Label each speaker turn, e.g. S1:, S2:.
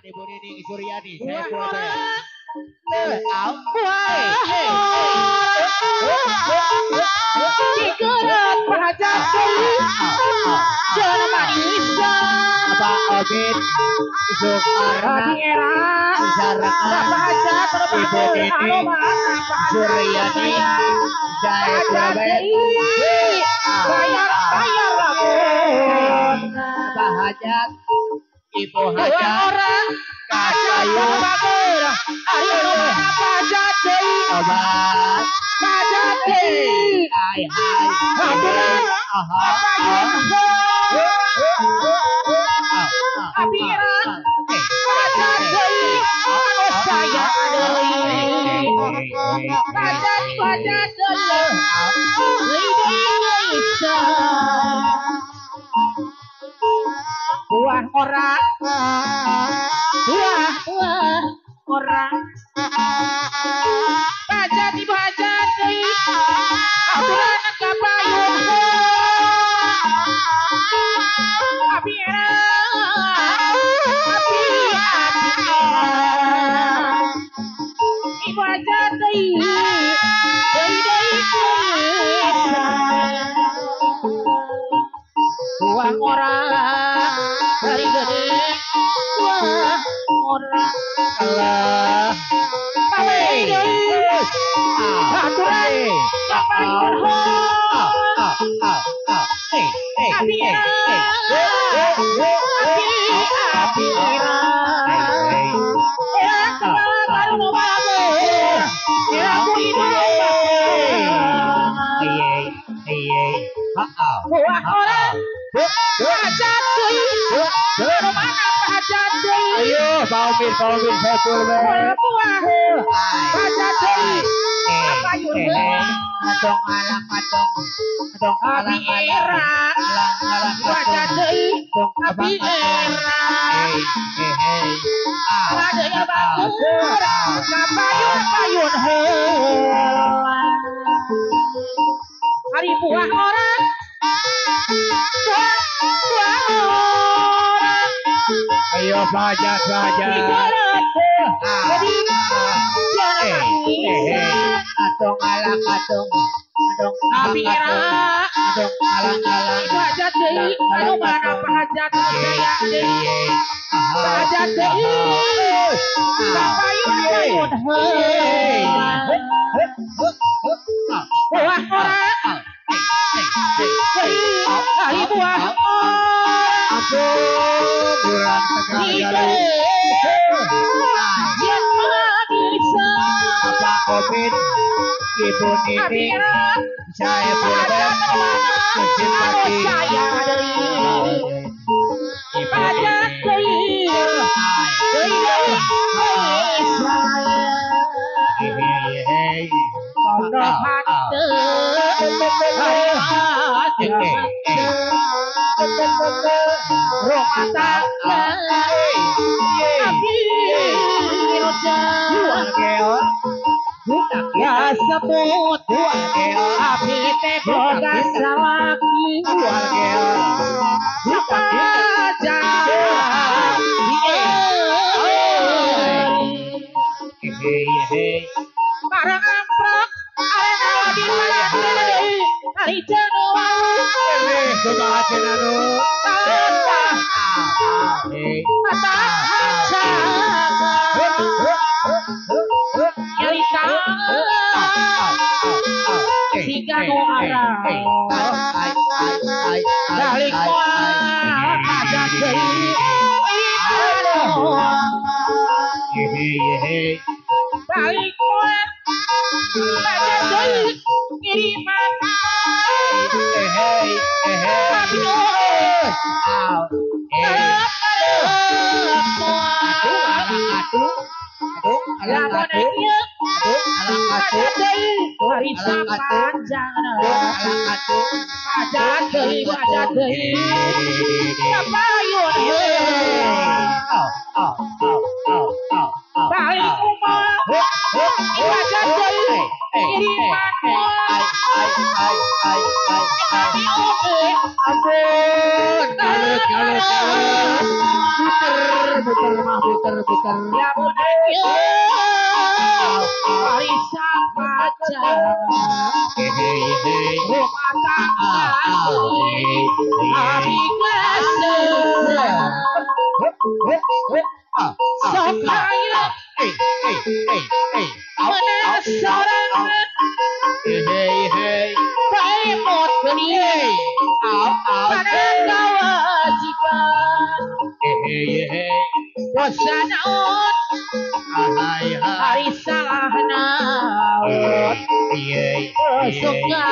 S1: Ibu Nining Suryani, saya
S2: Wah,
S1: Surabaya.
S2: Dikerat pahajat Jangan manisa
S1: Pak Obin, Isuk Arna,
S2: era
S1: Sarana,
S2: pahajat
S1: Ibu Nining Suryani, saya Surabaya.
S2: Bayar lamun
S1: Pak Hajat, Ibu
S2: Dua
S1: Hajat,
S2: orang
S1: Kasayu,
S2: bagur Ayo mana pahajat
S1: Obat,
S2: Pahajat
S1: Hai.
S2: Aduh Apa yun Abira Pahajat saya Pahajat Buah orang Buah orang Pahajat Aturan kapayun Abira Ibu aja Buang orang dari gede Buang orang
S1: Allah,
S2: Aturan kapayun Buah orang pahajat Rumah pahajat
S1: Ayo, Pak Obin, saya Surabaya.
S2: Buah pahajat Apa yun
S1: Adong alang adong
S2: Abi era Pahajat Abi era Ada yang bagus Kapayun Hari buah orang Buah orang
S1: Ayo Fajat.
S2: Jadi jangan nangis
S1: Adong alang adong
S2: Abi era
S1: alang
S2: Pahajat Anu mana pahajat saya Pahajat Kapayun Buah orang Hari buah orang
S1: kurang sekali. Pak Obin, Ibu Nining, saya Surabaya. Simpati.
S2: Pahajat Pondok hati Rumah tangga Ya sebut Api teh boga salaki Sapaja Barang amprok Arena di layar Hari jenuh Mata Nyarita Siga nu arah Dalik kuat Pahajat Dalik kuat Pahajat Kiriman Harisa panjang Pahajat Kapayun Balik umah Pahajat Kiriman
S1: Ampun, kalut. Muter Puter-puter.
S2: Ya budaya hari saja rumah tangga abi sekaya penasaran remote beli pada kewajiban bosan hari sana suka